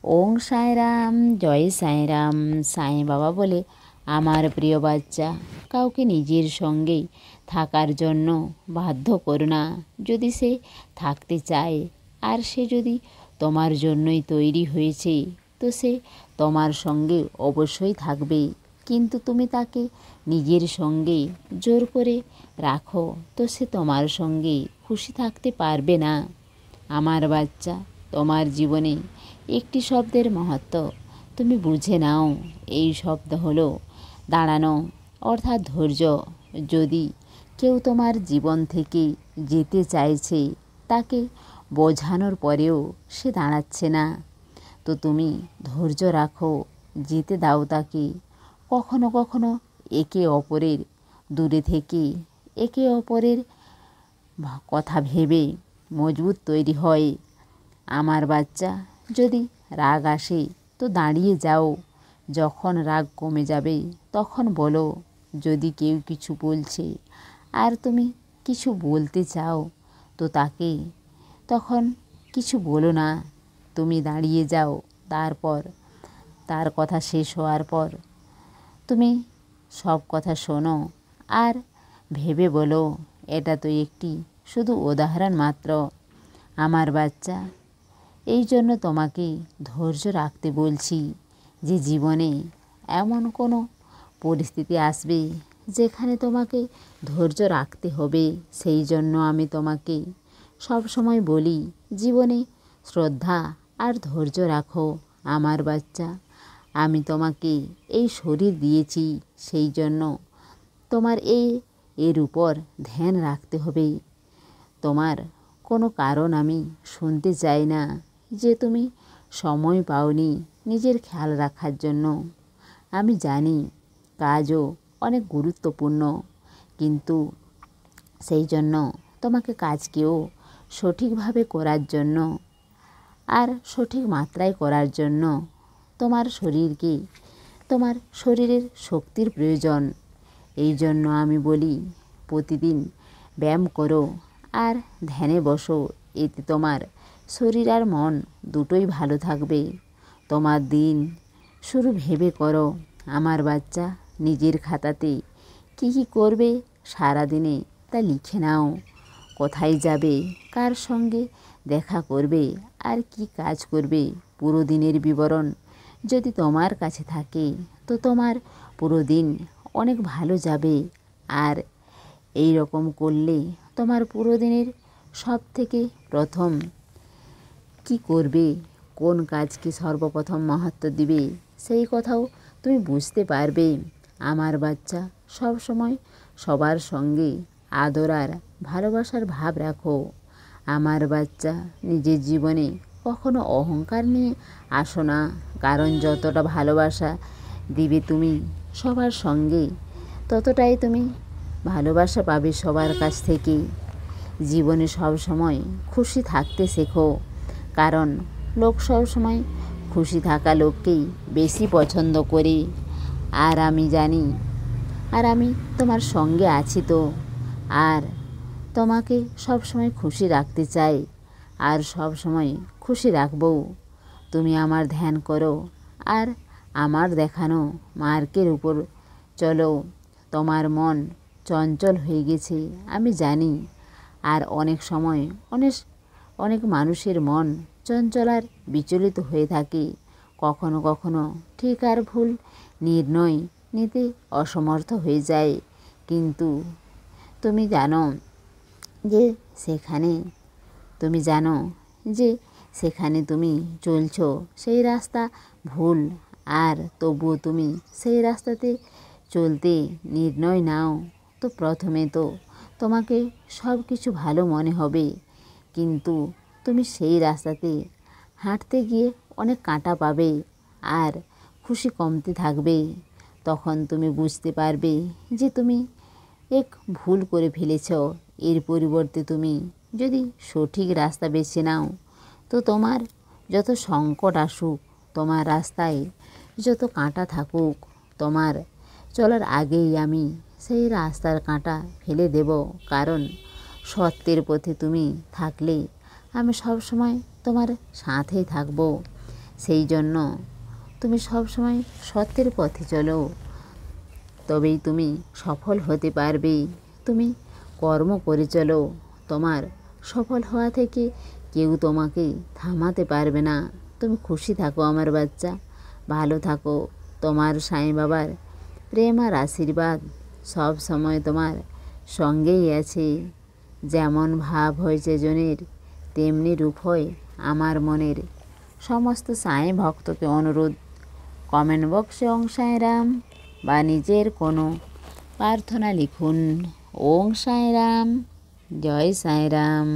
ওং সাই রাম, জয় সাই রাম। সাই বাবা বলে, আমার প্রিয় বাচ্চা, কাউকে নিজের সঙ্গেই থাকার জন্য বাধ্য করো না। যদি সে থাকতে চায় আর সে যদি তোমার জন্যই তৈরি হয়েছে, তো সে তোমার সঙ্গে অবশ্যই থাকবে। কিন্তু তুমি তাকে নিজের সঙ্গে জোর করে রাখো তো সে তোমার সঙ্গে খুশি থাকতে পারবে না। আমার বাচ্চা, তোমার জীবনে একটি শব্দের মহত্ব তুমি বুঝে নাও। এই শব্দ হলো দাঁড়ানো, অর্থাৎ ধৈর্য। যদি কেউ তোমার জীবন থেকে যেতে চাইছে, তাকে বোঝানোর পরেও সে দাঁড়াচ্ছে না, তো তুমি ধৈর্য রাখো, যেতে দাও তাকে। কখনো কখনো একে অপরের দূরে থেকে একে অপরের কথা ভেবে মজবুত তৈরি হয়। আমার বাচ্চা, যদি রাগ আসে তো দাঁড়িয়ে যাও, যখন রাগ কমে যাবে তখন বলো। যদি কেউ কিছু বলছে আর তুমি কিছু বলতে চাও, তো তাকে তখন কিছু বলো না, তুমি দাঁড়িয়ে যাও। তারপর তার কথা শেষ হওয়ার পর তুমি সব কথা শোনো আর ভেবে বলো, এটা তো একটি শুধু উদাহরণ মাত্র। আমার বাচ্চা, এই জন্য তোমাকে ধৈর্য রাখতে বলছি যে জীবনে এমন কোনো পরিস্থিতি আসবে যেখানে তোমাকে ধৈর্য রাখতে হবে। সেই জন্য আমি তোমাকে সব সময় বলি, জীবনে শ্রদ্ধা আর ধৈর্য রাখো। আমার বাচ্চা, আমি তোমাকে এই শরীর দিয়েছি, সেই জন্য তোমার এর উপর ধ্যান রাখতে হবে। তোমার কোনো কারণ আমি শুনতে চাই না যে তুমি সময় পাওনি নিজের খেয়াল রাখার জন্য। আমি জানি কাজও অনেক গুরুত্বপূর্ণ, কিন্তু সেই জন্য তোমাকে কাজকেও সঠিকভাবে করার জন্য আর সঠিক মাত্রায় করার জন্য তোমার শরীরকে, তোমার শরীরের শক্তির প্রয়োজন। এই জন্য আমি বলি, প্রতিদিন ব্যায়াম করো আর ধ্যানে বসো। এতে তোমার শরীর আর মন দুটোই ভালো থাকবে। তোমার দিন শুরু ভেবে করো। আমার বাচ্চা, নিজের খাতাতে কী কী করবে সারাদিনে তা লিখে নাও। কোথায় যাবে, কার সঙ্গে দেখা করবে আর কি কাজ করবে, পুরো দিনের বিবরণ যদি তোমার কাছে থাকে, তো তোমার পুরো দিন অনেক ভালো যাবে। আর এই রকম করলে তোমার পুরো দিনের সব থেকে প্রথম কি করবে, কোন কাজকে সর্বপ্রথম মাহাত্ম্য দিবে, সেই কথাও তুমি বুঝতে পারবে। আমার বাচ্চা, সব সময় সবার সঙ্গে আদর আর ভালোবাসার ভাব রাখো। আমার বাচ্চা, নিজের জীবনে কখনো অহংকার নিয়ে আসো না, কারণ যতটা ভালোবাসা দিবে তুমি সবার সঙ্গে, ততটাই তুমি ভালোবাসা পাবে সবার কাছ থেকে। জীবনে সব সময় খুশি থাকতে শেখো, কারণ লোক সব সময় খুশি থাকা লোককেই বেশি পছন্দ করে। আর আমি জানি, আর আমি তোমার সঙ্গে আছি তো, আর তোমাকে সব সময় খুশি রাখতে চাই আর সব সময় খুশি রাখবো। তুমি আমার ধ্যান করো আর আমার দেখানো মার্গের উপর চলো। তোমার মন চঞ্চল হয়ে গেছে আমি জানি, আর অনেক সময় অনেক মানুষের মন চঞ্চল আর বিচলিত হয়ে থাকে। কখনো কখনো ঠিক আর ভুল নির্ণয় নিতে অসমর্থ হয়ে যায়, কিন্তু তুমি জানো যে সেখানে তুমি জানো যে সেখানে তুমি চলছো সেই রাস্তা ভুল, আর তবুও তুমি সেই রাস্তাতে চলতে নির্ণয় নাও। তো প্রথমে তো তোমাকে সব কিছু ভালো মনে হবে, কিন্তু তুমি সেই রাস্তাতে হাঁটতে গিয়ে অনেক কাঁটা পাবে আর খুশি কমতে থাকবে। তখন তুমি বুঝতে পারবে যে তুমি এক ভুল করে ফেলেছ। এর পরিবর্তে তুমি যদি সঠিক রাস্তা বেছে নাও, তো তোমার যত সংকট আসুক, তোমার রাস্তায় যত কাঁটা থাকুক, তোমার চলার আগেই আমি সেই রাস্তার কাঁটা ফেলে দেব। কারণ সত্যের পথে তুমি থাকলে আমি সব সময় তোমার সাথেই থাকব। সেই জন্য তুমি সবসময় সত্যের পথে চলো, তবেই তুমি সফল হতে পারবে। তুমি কর্ম করে চলো, তোমার সফল হওয়া থেকে কেউ তোমাকে থামাতে পারবে না। তুমি খুশি থাকো আমার বাচ্চা, ভালো থাকো। তোমার সাঁই বাবার প্রেম আর আশীর্বাদ সব সময় তোমার সঙ্গেই আছে। যেমন ভাব হয়েছে জনের, তেমনি রূপ হয় আমার মনের। সমস্ত সাঁই ভক্তকে অনুরোধ, কমেন্ট বক্সে ওং সাঁইরাম বা নিজের কোনো প্রার্থনা লিখুন। ওং সাঁইরাম, জয় সাঁইরাম।